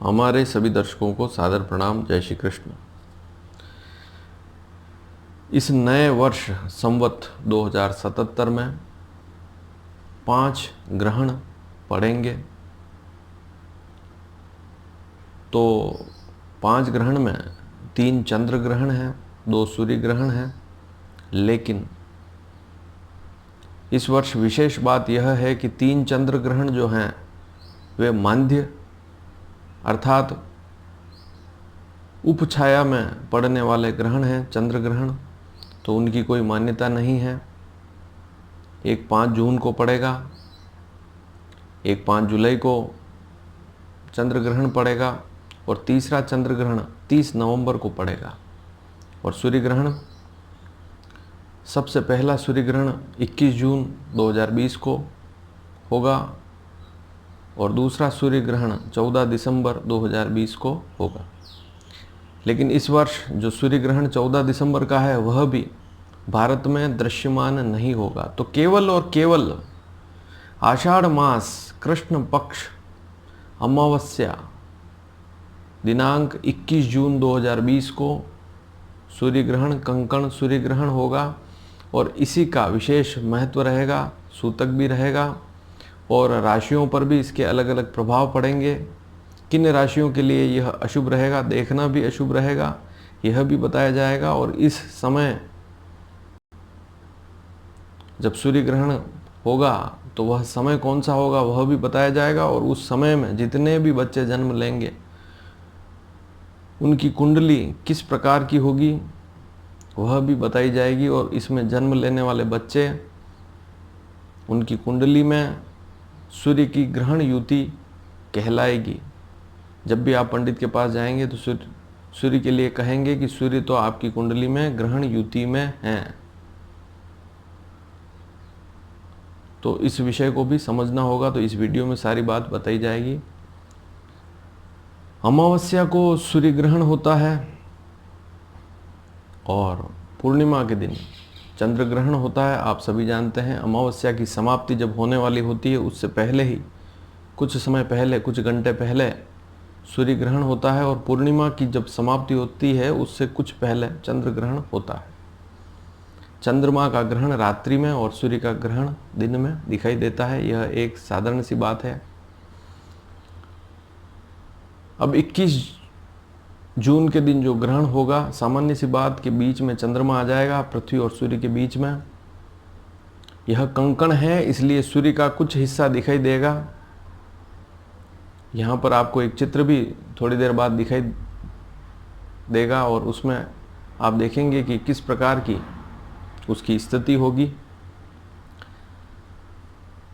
हमारे सभी दर्शकों को सादर प्रणाम। जय श्री कृष्ण। इस नए वर्ष संवत 2077 में 5 ग्रहण पड़ेंगे। तो 5 ग्रहण में 3 चंद्र ग्रहण हैं, 2 सूर्य ग्रहण हैं। लेकिन इस वर्ष विशेष बात यह है कि 3 चंद्र ग्रहण जो हैं वे माध्य अर्थात उपछाया में पड़ने वाले ग्रहण हैं, चंद्र ग्रहण। तो उनकी कोई मान्यता नहीं है। एक 5 जून को पड़ेगा, एक 5 जुलाई को चंद्र ग्रहण पड़ेगा और तीसरा चंद्र ग्रहण 30 नवंबर को पड़ेगा। और सूर्य ग्रहण, सबसे पहला सूर्य ग्रहण 21 जून 2020 को होगा और दूसरा सूर्य ग्रहण 14 दिसंबर 2020 को होगा। लेकिन इस वर्ष जो सूर्य ग्रहण 14 दिसंबर का है वह भी भारत में दृश्यमान नहीं होगा। तो केवल और केवल आषाढ़ मास कृष्ण पक्ष अमावस्या दिनांक 21 जून 2020 को सूर्य ग्रहण, कंकण सूर्य ग्रहण होगा और इसी का विशेष महत्व रहेगा, सूतक भी रहेगा और राशियों पर भी इसके अलग अलग प्रभाव पड़ेंगे। किन राशियों के लिए यह अशुभ रहेगा, देखना भी अशुभ रहेगा, यह भी बताया जाएगा। और इस समय जब सूर्य ग्रहण होगा तो वह समय कौन सा होगा वह भी बताया जाएगा। और उस समय में जितने भी बच्चे जन्म लेंगे उनकी कुंडली किस प्रकार की होगी वह भी बताई जाएगी। और इसमें जन्म लेने वाले बच्चे, उनकी कुंडली में सूर्य की ग्रहण युति कहलाएगी। जब भी आप पंडित के पास जाएंगे तो सूर्य के लिए कहेंगे कि सूर्य तो आपकी कुंडली में ग्रहण युति में है। तो इस विषय को भी समझना होगा। तो इस वीडियो में सारी बात बताई जाएगी। अमावस्या को सूर्य ग्रहण होता है और पूर्णिमा के दिन चंद्र ग्रहण होता है। आप सभी जानते हैं अमावस्या की समाप्ति जब होने वाली होती है उससे पहले ही कुछ समय पहले, कुछ घंटे पहले सूर्य ग्रहण होता है और पूर्णिमा की जब समाप्ति होती है उससे कुछ पहले चंद्र ग्रहण होता है। चंद्रमा का ग्रहण रात्रि में और सूर्य का ग्रहण दिन में दिखाई देता है। यह एक साधारण सी बात है। अब 21 जून के दिन जो ग्रहण होगा, सामान्य सी बात के बीच में चंद्रमा आ जाएगा पृथ्वी और सूर्य के बीच में। यह कंकण है इसलिए सूर्य का कुछ हिस्सा दिखाई देगा। यहाँ पर आपको एक चित्र भी थोड़ी देर बाद दिखाई देगा और उसमें आप देखेंगे कि किस प्रकार की उसकी स्थिति होगी।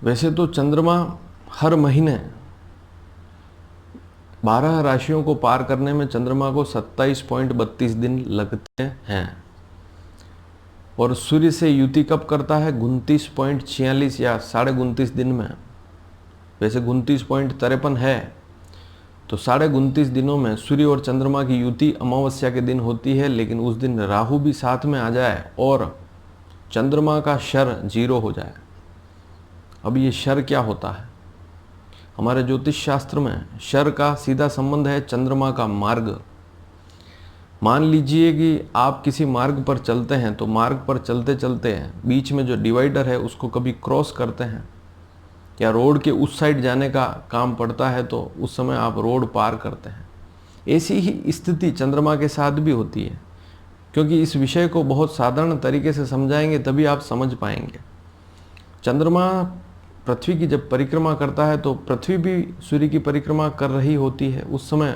वैसे तो चंद्रमा हर महीने 12 राशियों को पार करने में चंद्रमा को 27.32 दिन लगते हैं। और सूर्य से युति कब करता है? 29.46 या 29.5 दिन में। वैसे 29.53 है। तो 29.5 दिनों में सूर्य और चंद्रमा की युति अमावस्या के दिन होती है। लेकिन उस दिन राहु भी साथ में आ जाए और चंद्रमा का शर 0 हो जाए। अब ये शर क्या होता है? हमारे ज्योतिष शास्त्र में शर का सीधा संबंध है चंद्रमा का मार्ग। मान लीजिए कि आप किसी मार्ग पर चलते हैं तो मार्ग पर चलते चलते बीच में जो डिवाइडर है उसको कभी क्रॉस करते हैं या रोड के उस साइड जाने का काम पड़ता है तो उस समय आप रोड पार करते हैं। ऐसी ही स्थिति चंद्रमा के साथ भी होती है। क्योंकि इस विषय को बहुत साधारण तरीके से समझाएंगे तभी आप समझ पाएंगे। चंद्रमा पृथ्वी की जब परिक्रमा करता है तो पृथ्वी भी सूर्य की परिक्रमा कर रही होती है। उस समय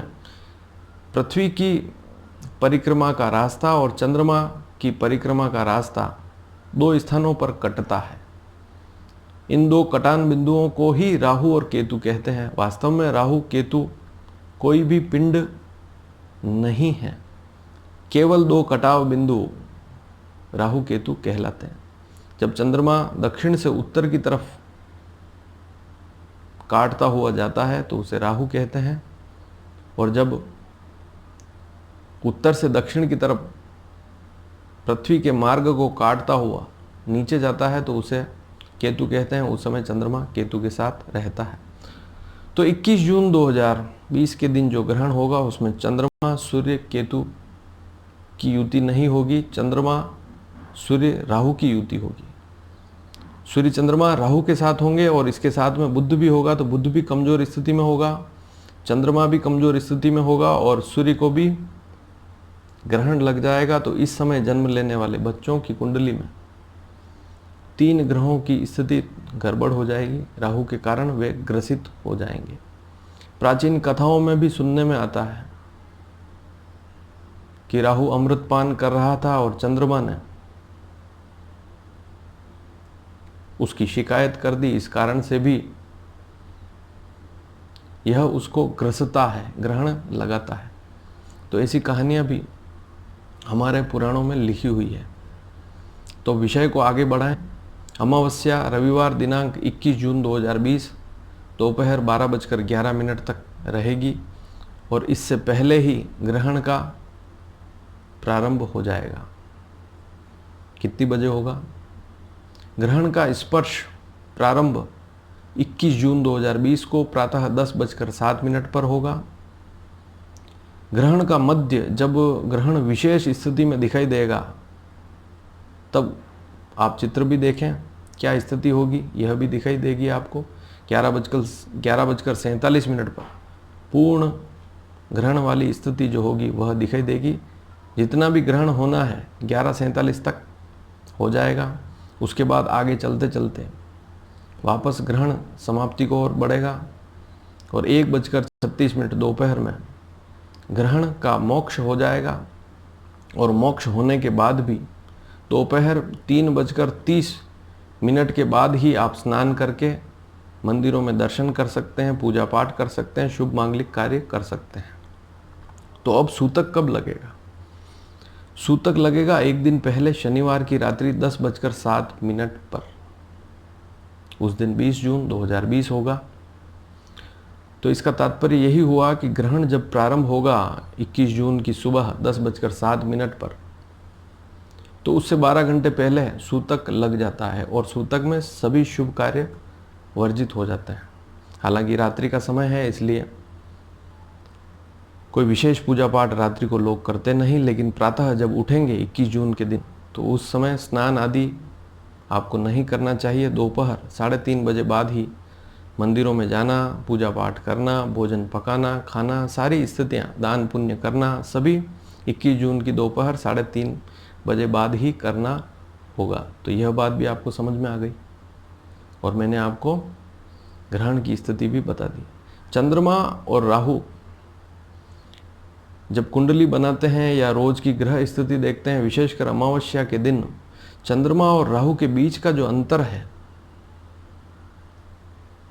पृथ्वी की परिक्रमा का रास्ता और चंद्रमा की परिक्रमा का रास्ता 2 स्थानों पर कटता है। इन 2 कटान बिंदुओं को ही राहु और केतु कहते हैं। वास्तव में राहु केतु कोई भी पिंड नहीं है, केवल 2 कटाव बिंदु राहु केतु कहलाते हैं। जब चंद्रमा दक्षिण से उत्तर की तरफ काटता हुआ जाता है तो उसे राहु कहते हैं और जब उत्तर से दक्षिण की तरफ पृथ्वी के मार्ग को काटता हुआ नीचे जाता है तो उसे केतु कहते हैं। उस समय चंद्रमा केतु के साथ रहता है। तो 21 जून 2020 के दिन जो ग्रहण होगा उसमें चंद्रमा सूर्य केतु की युति नहीं होगी, चंद्रमा सूर्य राहु की युति होगी। सूर्य चंद्रमा राहु के साथ होंगे और इसके साथ में बुध भी होगा, तो बुध भी कमजोर स्थिति में होगा, चंद्रमा भी कमजोर स्थिति में होगा और सूर्य को भी ग्रहण लग जाएगा। तो इस समय जन्म लेने वाले बच्चों की कुंडली में 3 ग्रहों की स्थिति गड़बड़ हो जाएगी, राहु के कारण वे ग्रसित हो जाएंगे। प्राचीन कथाओं में भी सुनने में आता है कि राहु अमृतपान कर रहा था और चंद्रमा ने उसकी शिकायत कर दी, इस कारण से भी यह उसको ग्रसता है, ग्रहण लगाता है। तो ऐसी कहानियां भी हमारे पुराणों में लिखी हुई है। तो विषय को आगे बढ़ाएं। अमावस्या रविवार दिनांक 21 जून 2020 दोपहर 12:11 तक रहेगी और इससे पहले ही ग्रहण का प्रारंभ हो जाएगा। कितनी बजे होगा? ग्रहण का स्पर्श प्रारंभ 21 जून 2020 को प्रातः 10:07 पर होगा। ग्रहण का मध्य जब ग्रहण विशेष स्थिति में दिखाई देगा तब आप चित्र भी देखें क्या स्थिति होगी, यह भी दिखाई देगी आपको। 11:47 पर पूर्ण ग्रहण वाली स्थिति जो होगी वह दिखाई देगी। जितना भी ग्रहण होना है 11:47 तक हो जाएगा। उसके बाद आगे चलते चलते वापस ग्रहण समाप्ति को ओर बढ़ेगा और 1:36 दोपहर में ग्रहण का मोक्ष हो जाएगा और मोक्ष होने के बाद भी दोपहर 3:30 के बाद ही आप स्नान करके मंदिरों में दर्शन कर सकते हैं, पूजा पाठ कर सकते हैं, शुभ मांगलिक कार्य कर सकते हैं। तो अब सूतक कब लगेगा? सूतक लगेगा एक दिन पहले शनिवार की रात्रि 10:07 पर। उस दिन 20 जून 2020 होगा। तो इसका तात्पर्य यही हुआ कि ग्रहण जब प्रारंभ होगा 21 जून की सुबह 10:07 पर, तो उससे 12 घंटे पहले सूतक लग जाता है और सूतक में सभी शुभ कार्य वर्जित हो जाते हैं। हालांकि रात्रि का समय है इसलिए कोई विशेष पूजा पाठ रात्रि को लोग करते नहीं, लेकिन प्रातः जब उठेंगे 21 जून के दिन तो उस समय स्नान आदि आपको नहीं करना चाहिए। दोपहर 3:30 बजे बाद ही मंदिरों में जाना, पूजा पाठ करना, भोजन पकाना, खाना, सारी स्थितियाँ, दान पुण्य करना सभी 21 जून की दोपहर 3:30 बजे बाद ही करना होगा। तो यह बात भी आपको समझ में आ गई और मैंने आपको ग्रहण की स्थिति भी बता दी। चंद्रमा और राहु जब कुंडली बनाते हैं या रोज की ग्रह स्थिति देखते हैं, विशेषकर अमावस्या के दिन चंद्रमा और राहु के बीच का जो अंतर है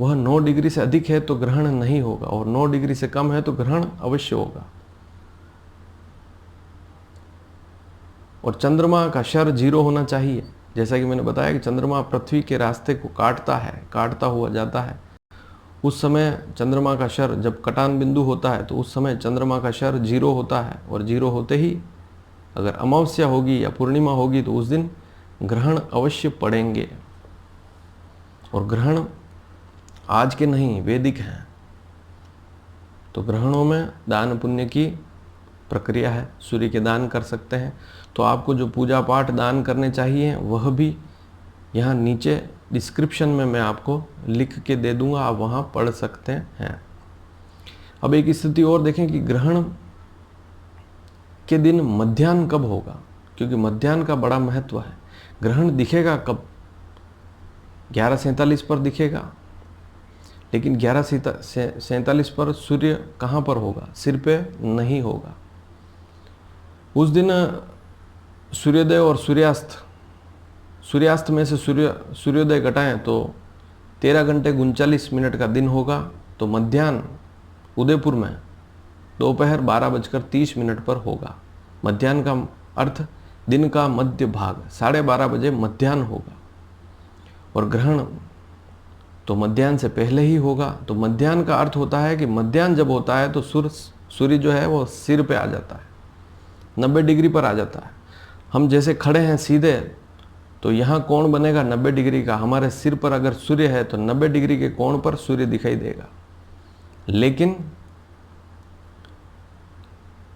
वह 9 डिग्री से अधिक है तो ग्रहण नहीं होगा और 9 डिग्री से कम है तो ग्रहण अवश्य होगा। और चंद्रमा का शर 0 होना चाहिए। जैसा कि मैंने बताया कि चंद्रमा पृथ्वी के रास्ते को काटता हुआ जाता है। उस समय चंद्रमा का शर जब कटान बिंदु होता है तो उस समय चंद्रमा का शर 0 होता है और 0 होते ही अगर अमावस्या होगी या पूर्णिमा होगी तो उस दिन ग्रहण अवश्य पड़ेंगे। और ग्रहण आज के नहीं, वैदिक हैं। तो ग्रहणों में दान पुण्य की प्रक्रिया है, सूर्य के दान कर सकते हैं। तो आपको जो पूजा पाठ दान करने चाहिए वह भी यहाँ नीचे डिस्क्रिप्शन में मैं आपको लिख के दे दूंगा, आप वहाँ पढ़ सकते हैं। अब एक स्थिति और देखें कि ग्रहण के दिन मध्याह्न कब होगा, क्योंकि मध्याह्न का बड़ा महत्व है। ग्रहण दिखेगा कब? 11:47 पर दिखेगा, लेकिन 11:47 पर सूर्य कहाँ पर होगा? सिर पे नहीं होगा। उस दिन सूर्योदय और सूर्यास्त में से सूर्योदय घटाएं तो 13 घंटे 39 का दिन होगा। तो मध्याह्न उदयपुर में दोपहर 12:30 पर होगा। मध्याह्न का अर्थ दिन का मध्य भाग, 12:30 बजे मध्याह्न होगा। और ग्रहण तो मध्याह्न से पहले ही होगा। तो मध्याह्न का अर्थ होता है कि मध्याह्न जब होता है तो सूर्य जो है वो सिर पे आ जाता है, 90 डिग्री पर आ जाता है। हम जैसे खड़े हैं सीधे तो यहाँ कोण बनेगा 90 डिग्री का। हमारे सिर पर अगर सूर्य है तो 90 डिग्री के कोण पर सूर्य दिखाई देगा। लेकिन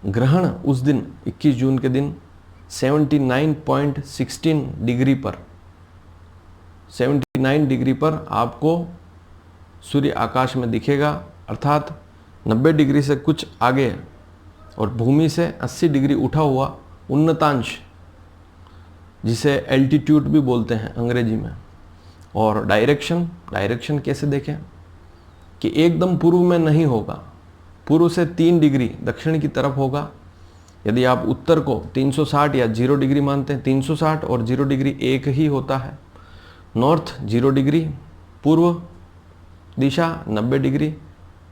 ग्रहण उस दिन 21 जून के दिन 79.16 डिग्री पर 79 डिग्री पर आपको सूर्य आकाश में दिखेगा, अर्थात 90 डिग्री से कुछ आगे और भूमि से 80 डिग्री उठा हुआ उन्नतांश, जिसे एल्टीट्यूड भी बोलते हैं अंग्रेजी में। और डायरेक्शन कैसे देखें कि एकदम पूर्व में नहीं होगा, पूर्व से 3 डिग्री दक्षिण की तरफ होगा। यदि आप उत्तर को 360 या 0 डिग्री मानते हैं, 360 और 0 डिग्री एक ही होता है। नॉर्थ 0 डिग्री, पूर्व दिशा 90 डिग्री,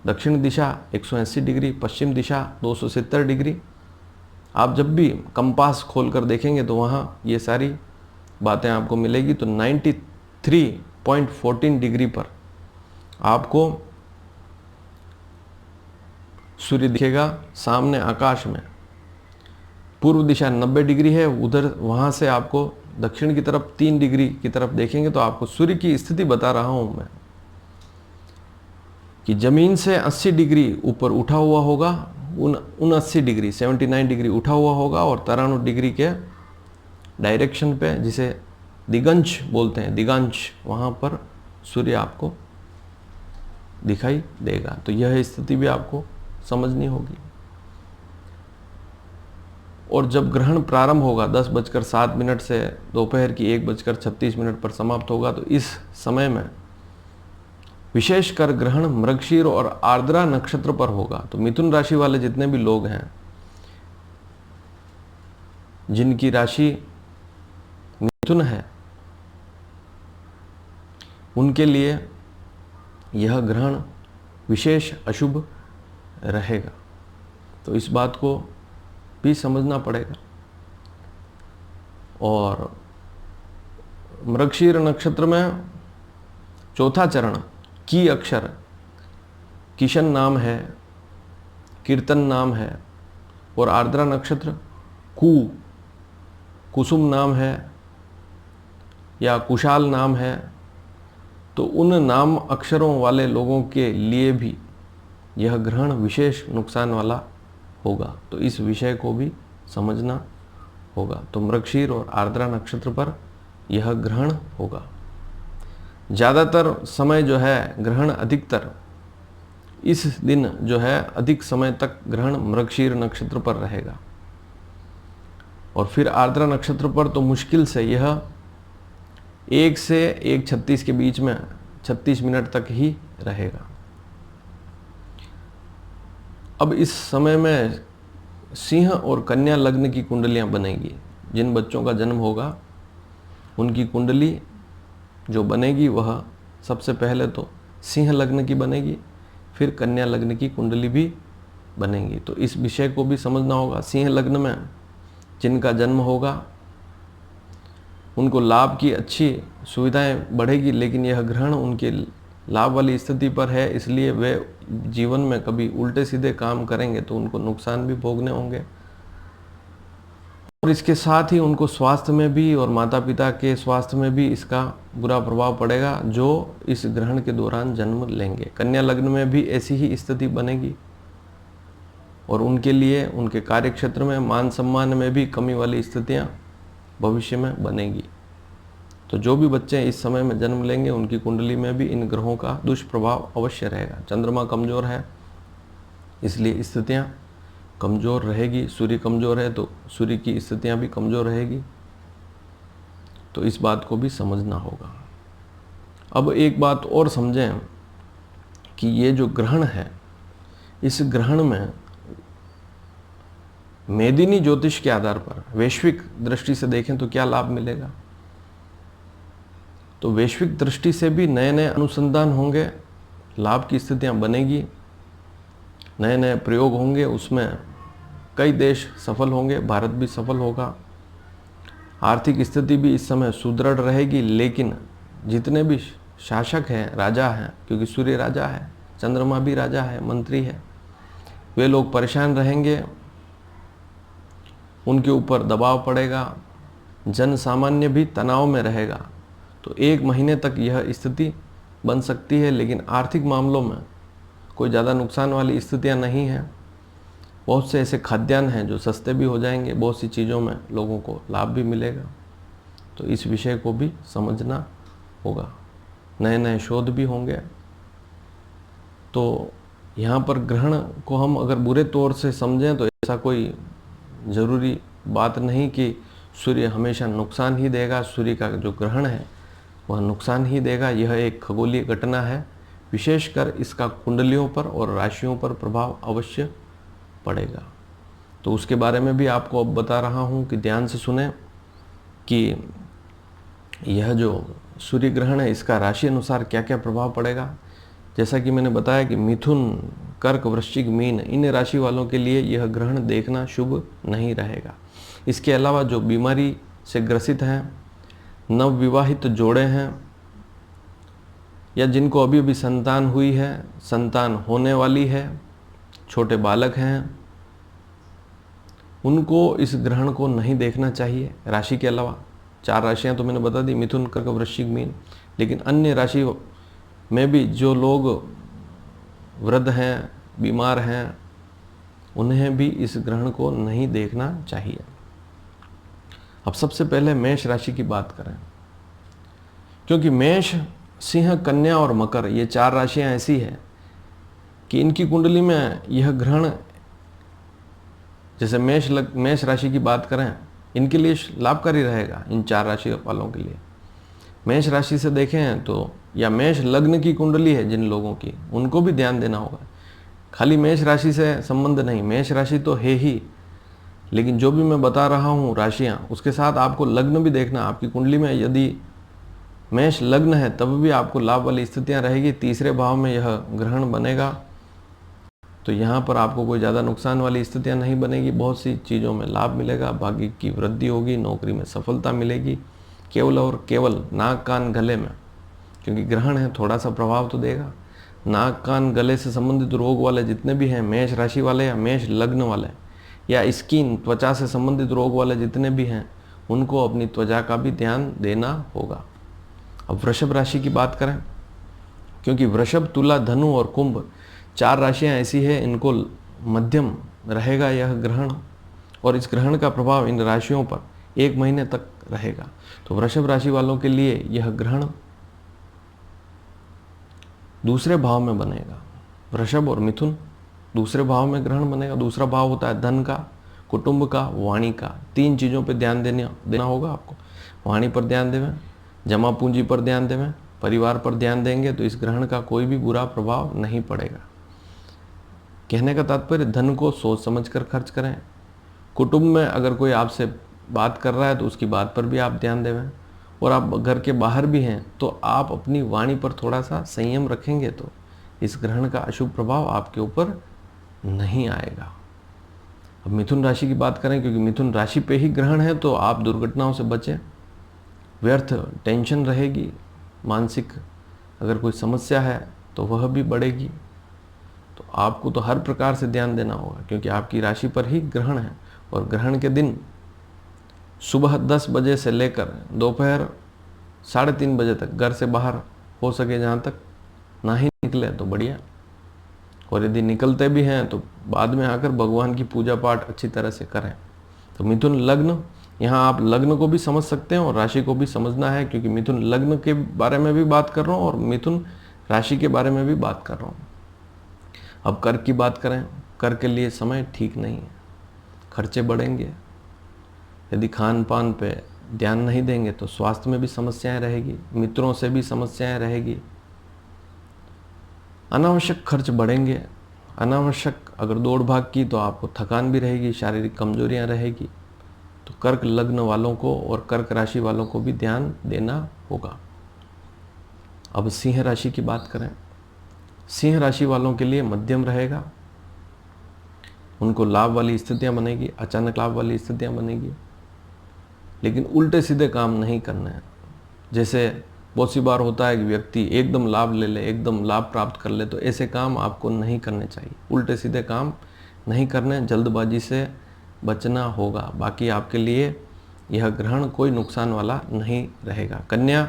दक्षिण दिशा 180 डिग्री, पश्चिम दिशा 270 डिग्री। आप जब भी कंपास खोलकर देखेंगे तो वहाँ ये सारी बातें आपको मिलेगी। तो 93.14 डिग्री पर आपको सूर्य दिखेगा सामने आकाश में। पूर्व दिशा 90 डिग्री है, उधर वहाँ से आपको दक्षिण की तरफ 3 डिग्री की तरफ देखेंगे तो आपको सूर्य की स्थिति बता रहा हूँ मैं कि जमीन से 80 डिग्री ऊपर उठा हुआ होगा, 79 डिग्री 79 डिग्री उठा हुआ होगा और 93 डिग्री के डायरेक्शन पे, जिसे दिगंश बोलते हैं, दिगांश, वहाँ पर सूर्य आपको दिखाई देगा। तो यह स्थिति भी आपको समझनी होगी। और जब ग्रहण प्रारंभ होगा 10:07 से दोपहर की 1:36 पर समाप्त होगा, तो इस समय में विशेषकर ग्रहण मृगशीर और आर्द्रा नक्षत्र पर होगा। तो मिथुन राशि वाले जितने भी लोग हैं, जिनकी राशि मिथुन है, उनके लिए यह ग्रहण विशेष अशुभ रहेगा। तो इस बात को भी समझना पड़ेगा। और मृगशीर नक्षत्र में चौथा चरण की अक्षर किशन नाम है, कीर्तन नाम है। और आर्द्रा नक्षत्र कुसुम नाम है या कुशाल नाम है। तो उन नाम अक्षरों वाले लोगों के लिए भी यह ग्रहण विशेष नुकसान वाला होगा। तो इस विषय को भी समझना होगा। तो मृगशीर और आर्द्रा नक्षत्र पर यह ग्रहण होगा। ज़्यादातर समय जो है ग्रहण, अधिकतर इस दिन जो है अधिक समय तक ग्रहण मृगशीर नक्षत्र पर रहेगा। और फिर आर्द्रा नक्षत्र पर तो मुश्किल से यह 1 से 1:36 के बीच में 36 मिनट तक ही रहेगा। अब इस समय में सिंह और कन्या लग्न की कुंडलियां बनेगी। जिन बच्चों का जन्म होगा उनकी कुंडली जो बनेगी वह सबसे पहले तो सिंह लग्न की बनेगी, फिर कन्या लग्न की कुंडली भी बनेगी। तो इस विषय को भी समझना होगा। सिंह लग्न में जिनका जन्म होगा उनको लाभ की अच्छी सुविधाएं बढ़ेगी, लेकिन यह ग्रहण उनके लाभ वाली स्थिति पर है, इसलिए वे जीवन में कभी उल्टे सीधे काम करेंगे तो उनको नुकसान भी भोगने होंगे। और इसके साथ ही उनको स्वास्थ्य में भी और माता पिता के स्वास्थ्य में भी इसका बुरा प्रभाव पड़ेगा जो इस ग्रहण के दौरान जन्म लेंगे। कन्या लग्न में भी ऐसी ही स्थिति बनेगी और उनके लिए उनके कार्य क्षेत्र में मान सम्मान में भी कमी वाली स्थितियां भविष्य में बनेगी। तो जो भी बच्चे इस समय में जन्म लेंगे उनकी कुंडली में भी इन ग्रहों का दुष्प्रभाव अवश्य रहेगा। चंद्रमा कमजोर है इसलिए स्थितियां कमजोर रहेगी। सूर्य कमजोर है तो सूर्य की स्थितियां भी कमजोर रहेगी। तो इस बात को भी समझना होगा। अब एक बात और समझें कि ये जो ग्रहण है, इस ग्रहण में मेदिनी ज्योतिष के आधार पर वैश्विक दृष्टि से देखें तो क्या लाभ मिलेगा। तो वैश्विक दृष्टि से भी नए नए अनुसंधान होंगे, लाभ की स्थितियां बनेगी, नए नए प्रयोग होंगे, उसमें कई देश सफल होंगे, भारत भी सफल होगा। आर्थिक स्थिति भी इस समय सुदृढ़ रहेगी, लेकिन जितने भी शासक हैं, राजा हैं, क्योंकि सूर्य राजा है, चंद्रमा भी राजा है, मंत्री है, वे लोग परेशान रहेंगे, उनके ऊपर दबाव पड़ेगा, जन सामान्य भी तनाव में रहेगा। तो 1 महीने तक यह स्थिति बन सकती है, लेकिन आर्थिक मामलों में कोई ज़्यादा नुकसान वाली स्थितियाँ नहीं हैं। बहुत से ऐसे खाद्यान्न हैं जो सस्ते भी हो जाएंगे, बहुत सी चीज़ों में लोगों को लाभ भी मिलेगा। तो इस विषय को भी समझना होगा, नए नए शोध भी होंगे। तो यहाँ पर ग्रहण को हम अगर बुरे तौर से समझें तो ऐसा कोई ज़रूरी बात नहीं कि सूर्य हमेशा नुकसान ही देगा, सूर्य का जो ग्रहण है वह नुकसान ही देगा। यह एक खगोलीय घटना है, विशेषकर इसका कुंडलियों पर और राशियों पर प्रभाव अवश्य पड़ेगा। तो उसके बारे में भी आपको अब बता रहा हूँ कि ध्यान से सुने कि यह जो सूर्य ग्रहण है इसका राशि अनुसार क्या क्या प्रभाव पड़ेगा। जैसा कि मैंने बताया कि मिथुन, कर्क, वृश्चिक, मीन, इन राशि वालों के लिए यह ग्रहण देखना शुभ नहीं रहेगा। इसके अलावा जो बीमारी से ग्रसित हैं, नवविवाहित जोड़े हैं, या जिनको अभी अभी संतान हुई है, संतान होने वाली है, छोटे बालक हैं, उनको इस ग्रहण को नहीं देखना चाहिए। राशि के अलावा 4 राशियां तो मैंने बता दी, मिथुन, कर्क, वृश्चिक, मीन, लेकिन अन्य राशि में भी जो लोग वृद्ध हैं, बीमार हैं, उन्हें भी इस ग्रहण को नहीं देखना चाहिए। अब सबसे पहले मेष राशि की बात करें, क्योंकि मेष, सिंह, कन्या और मकर ये 4 राशियां ऐसी है कि इनकी कुंडली में यह ग्रहण, जैसे मेष राशि की बात करें, इनके लिए लाभकारी रहेगा। इन 4 राशि वालों के लिए मेष राशि से देखें तो, या मेष लग्न की कुंडली है जिन लोगों की, उनको भी ध्यान देना होगा। खाली मेष राशि से संबंध नहीं, मेष राशि तो है ही, लेकिन जो भी मैं बता रहा हूँ राशियाँ, उसके साथ आपको लग्न भी देखना। आपकी कुंडली में यदि मेष लग्न है तब भी आपको लाभ वाली स्थितियाँ रहेगी। तीसरे भाव में यह ग्रहण बनेगा तो यहाँ पर आपको कोई ज़्यादा नुकसान वाली स्थितियाँ नहीं बनेगी, बहुत सी चीज़ों में लाभ मिलेगा, भाग्य की वृद्धि होगी, नौकरी में सफलता मिलेगी। केवल और केवल नाक, कान, गले में, क्योंकि ग्रहण है, थोड़ा सा प्रभाव तो देगा। नाक, कान, गले से संबंधित रोग वाले जितने भी हैं, मेष राशि वाले या मेष लग्न वाले, या स्किन, त्वचा से संबंधित रोग वाले जितने भी हैं, उनको अपनी त्वचा का भी ध्यान देना होगा। अब वृषभ राशि की बात करें, क्योंकि वृषभ, तुला, धनु और कुंभ 4 राशियां ऐसी है, इनको मध्यम रहेगा यह ग्रहण, और इस ग्रहण का प्रभाव इन राशियों पर 1 महीने तक रहेगा। तो वृषभ राशि वालों के लिए यह ग्रहण दूसरे भाव में बनेगा। वृषभ और मिथुन दूसरे भाव में ग्रहण बनेगा। दूसरा भाव होता है धन का, कुटुंब का, वाणी का। 3 चीज़ों पे ध्यान देना होगा आपको। वाणी पर ध्यान देवें, जमा पूंजी पर ध्यान देवें, परिवार पर ध्यान देंगे तो इस ग्रहण का कोई भी बुरा प्रभाव नहीं पड़ेगा। कहने का तात्पर्य, धन को सोच समझ कर खर्च करें। कुटुंब में अगर कोई आपसे बात कर रहा है तो उसकी बात पर भी आप ध्यान देवें, और आप घर के बाहर भी हैं तो आप अपनी वाणी पर थोड़ा सा संयम रखेंगे तो इस ग्रहण का अशुभ प्रभाव आपके ऊपर नहीं आएगा। अब मिथुन राशि की बात करें, क्योंकि मिथुन राशि पे ही ग्रहण है, तो आप दुर्घटनाओं से बचें। व्यर्थ टेंशन रहेगी, मानसिक अगर कोई समस्या है तो वह भी बढ़ेगी। तो आपको तो हर प्रकार से ध्यान देना होगा, क्योंकि आपकी राशि पर ही ग्रहण है। और ग्रहण के दिन सुबह 10 बजे से लेकर दोपहर 3:30 बजे तक घर से बाहर हो सके जहाँ तक ना ही निकले तो बढ़िया, और यदि निकलते भी हैं तो बाद में आकर भगवान की पूजा पाठ अच्छी तरह से करें। तो मिथुन लग्न, यहाँ आप लग्न को भी समझ सकते हैं और राशि को भी समझना है, क्योंकि मिथुन लग्न के बारे में भी बात कर रहा हूँ और मिथुन राशि के बारे में भी बात कर रहा हूँ। अब कर्क की बात करें, कर्क के लिए समय ठीक नहीं है, खर्चे बढ़ेंगे। यदि खान पान पे ध्यान नहीं देंगे तो स्वास्थ्य में भी समस्याएं रहेगी, मित्रों से भी समस्याएं रहेगी, अनावश्यक खर्च बढ़ेंगे। अनावश्यक अगर दौड़ भाग की तो आपको थकान भी रहेगी, शारीरिक कमजोरियां रहेगी। तो कर्क लग्न वालों को और कर्क राशि वालों को भी ध्यान देना होगा। अब सिंह राशि की बात करें, सिंह राशि वालों के लिए मध्यम रहेगा। उनको लाभ वाली स्थितियां बनेगी, अचानक लाभ वाली स्थितियां बनेगी, लेकिन उल्टे सीधे काम नहीं करने हैं। जैसे बहुत सी बार होता है कि व्यक्ति एकदम लाभ ले ले, एकदम लाभ प्राप्त कर ले, तो ऐसे काम आपको नहीं करने चाहिए। उल्टे सीधे काम नहीं करने, जल्दबाजी से बचना होगा। बाकी आपके लिए यह ग्रहण कोई नुकसान वाला नहीं रहेगा। कन्या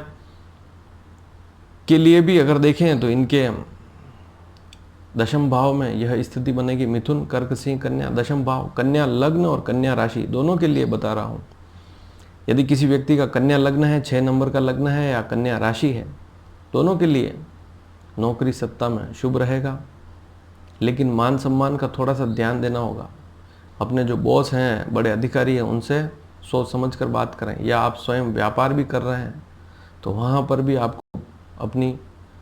के लिए भी अगर देखें तो इनके दशम भाव में यह स्थिति बनेगी। मिथुन, कर्क, सिंह, कन्या, दशम भाव, कन्या लग्न और कन्या राशि दोनों के लिए बता रहा हूँ। यदि किसी व्यक्ति का कन्या लग्न है, 6 नंबर का लग्न है या कन्या राशि है, दोनों के लिए नौकरी सत्ता में शुभ रहेगा। लेकिन मान सम्मान का थोड़ा सा ध्यान देना होगा। अपने जो बॉस हैं, बड़े अधिकारी हैं, उनसे सोच समझ कर बात करें। या आप स्वयं व्यापार भी कर रहे हैं तो वहाँ पर भी आपको अपनी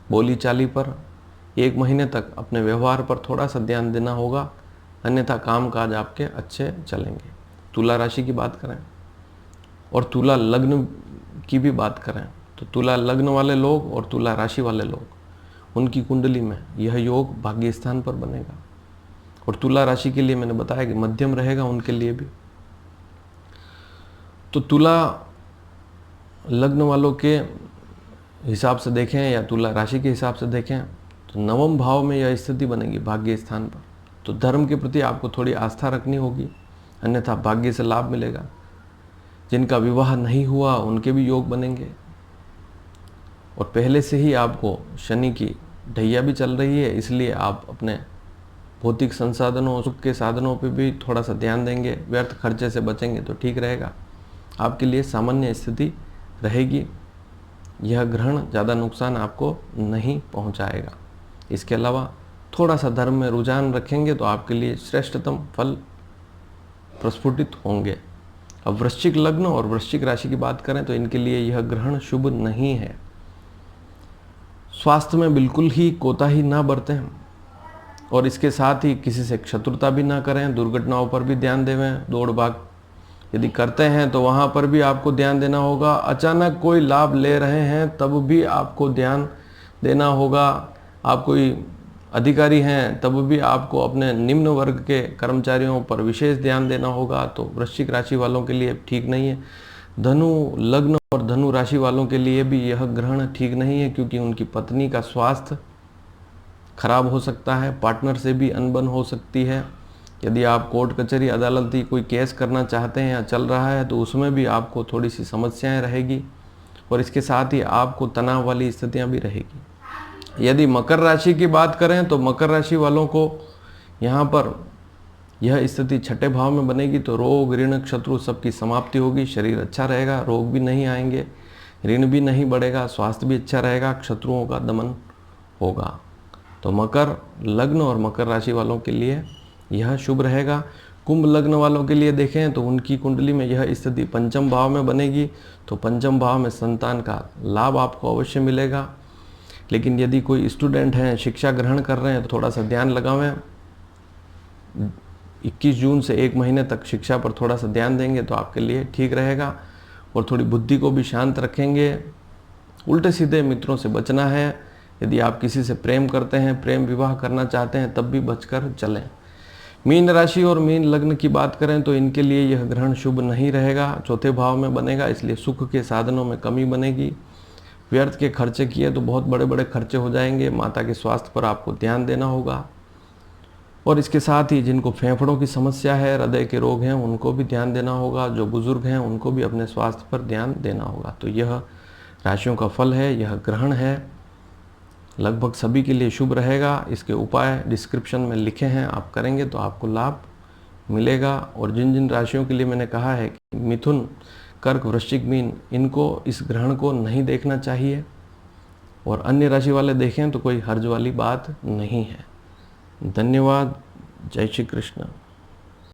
बोली चाली पर 1 महीने तक अपने व्यवहार पर थोड़ा सा ध्यान देना होगा, अन्यथा काम काज आपके अच्छे चलेंगे। तुला राशि की बात करें और तुला लग्न की भी बात करें तो तुला लग्न वाले लोग और तुला राशि वाले लोग, उनकी कुंडली में यह योग भाग्य स्थान पर बनेगा। और तुला राशि के लिए मैंने बताया कि मध्यम रहेगा उनके लिए भी। तो तुला लग्न वालों के हिसाब से देखें या तुला राशि के हिसाब से देखें तो नवम भाव में यह स्थिति बनेगी भाग्य स्थान पर। तो धर्म के प्रति आपको थोड़ी आस्था रखनी होगी, अन्यथा भाग्य से लाभ मिलेगा। जिनका विवाह नहीं हुआ उनके भी योग बनेंगे। और पहले से ही आपको शनि की ढैया भी चल रही है, इसलिए आप अपने भौतिक संसाधनों, सुख के साधनों पे भी थोड़ा सा ध्यान देंगे, व्यर्थ खर्चे से बचेंगे तो ठीक रहेगा। आपके लिए सामान्य स्थिति रहेगी। यह ग्रहण ज़्यादा नुकसान आपको नहीं पहुंचाएगा। इसके अलावा थोड़ा सा धर्म में रुझान रखेंगे तो आपके लिए श्रेष्ठतम फल प्रस्फुटित होंगे। अब वृश्चिक लग्न और वृश्चिक राशि की बात करें तो इनके लिए यह ग्रहण शुभ नहीं है। स्वास्थ्य में बिल्कुल ही कोताही ना बरतें और इसके साथ ही किसी से शत्रुता भी ना करें। दुर्घटनाओं पर भी ध्यान देवें। दौड़ भाग यदि करते हैं तो वहाँ पर भी आपको ध्यान देना होगा। अचानक कोई लाभ ले रहे हैं तब भी आपको ध्यान देना होगा। आप कोई अधिकारी हैं तब भी आपको अपने निम्न वर्ग के कर्मचारियों पर विशेष ध्यान देना होगा। तो वृश्चिक राशि वालों के लिए ठीक नहीं है। धनु लग्न और धनु राशि वालों के लिए भी यह ग्रहण ठीक नहीं है, क्योंकि उनकी पत्नी का स्वास्थ्य खराब हो सकता है, पार्टनर से भी अनबन हो सकती है। यदि आप कोर्ट कचहरी अदालती कोई केस करना चाहते हैं या चल रहा है तो उसमें भी आपको थोड़ी सी समस्याएं रहेगी और इसके साथ ही आपको तनाव वाली स्थितियां भी रहेगी। यदि मकर राशि की बात करें तो मकर राशि वालों को यहाँ पर यह स्थिति छठे भाव में बनेगी। तो रोग, ऋण, शत्रु सबकी समाप्ति होगी। शरीर अच्छा रहेगा, रोग भी नहीं आएंगे, ऋण भी नहीं बढ़ेगा, स्वास्थ्य भी अच्छा रहेगा, शत्रुओं का दमन होगा। तो मकर लग्न और मकर राशि वालों के लिए यह शुभ रहेगा। कुंभ लग्न वालों के लिए देखें तो उनकी कुंडली में यह स्थिति पंचम भाव में बनेगी। तो पंचम भाव में संतान का लाभ आपको अवश्य मिलेगा। लेकिन यदि कोई स्टूडेंट हैं, शिक्षा ग्रहण कर रहे हैं तो थोड़ा सा ध्यान लगावें। 21 जून से 1 महीने तक शिक्षा पर थोड़ा सा ध्यान देंगे तो आपके लिए ठीक रहेगा। और थोड़ी बुद्धि को भी शांत रखेंगे। उल्टे सीधे मित्रों से बचना है। यदि आप किसी से प्रेम करते हैं, प्रेम विवाह करना चाहते हैं, तब भी बचकर चलें। मीन राशि और मीन लग्न की बात करें तो इनके लिए यह ग्रहण शुभ नहीं रहेगा। चौथे भाव में बनेगा, इसलिए सुख के साधनों में कमी बनेगी। व्यर्थ के खर्चे किए तो बहुत बड़े बड़े खर्चे हो जाएंगे। माता के स्वास्थ्य पर आपको ध्यान देना होगा। और इसके साथ ही जिनको फेफड़ों की समस्या है, हृदय के रोग हैं, उनको भी ध्यान देना होगा। जो बुजुर्ग हैं उनको भी अपने स्वास्थ्य पर ध्यान देना होगा। तो यह राशियों का फल है, यह ग्रहण है, लगभग सभी के लिए शुभ रहेगा। इसके उपाय डिस्क्रिप्शन में लिखे हैं, आप करेंगे तो आपको लाभ मिलेगा। और जिन जिन राशियों के लिए मैंने कहा है कि मिथुन, कर्क, वृश्चिक, मीन, इनको इस ग्रहण को नहीं देखना चाहिए और अन्य राशि वाले देखें तो कोई हर्ज वाली बात नहीं है। धन्यवाद। जय श्री कृष्ण।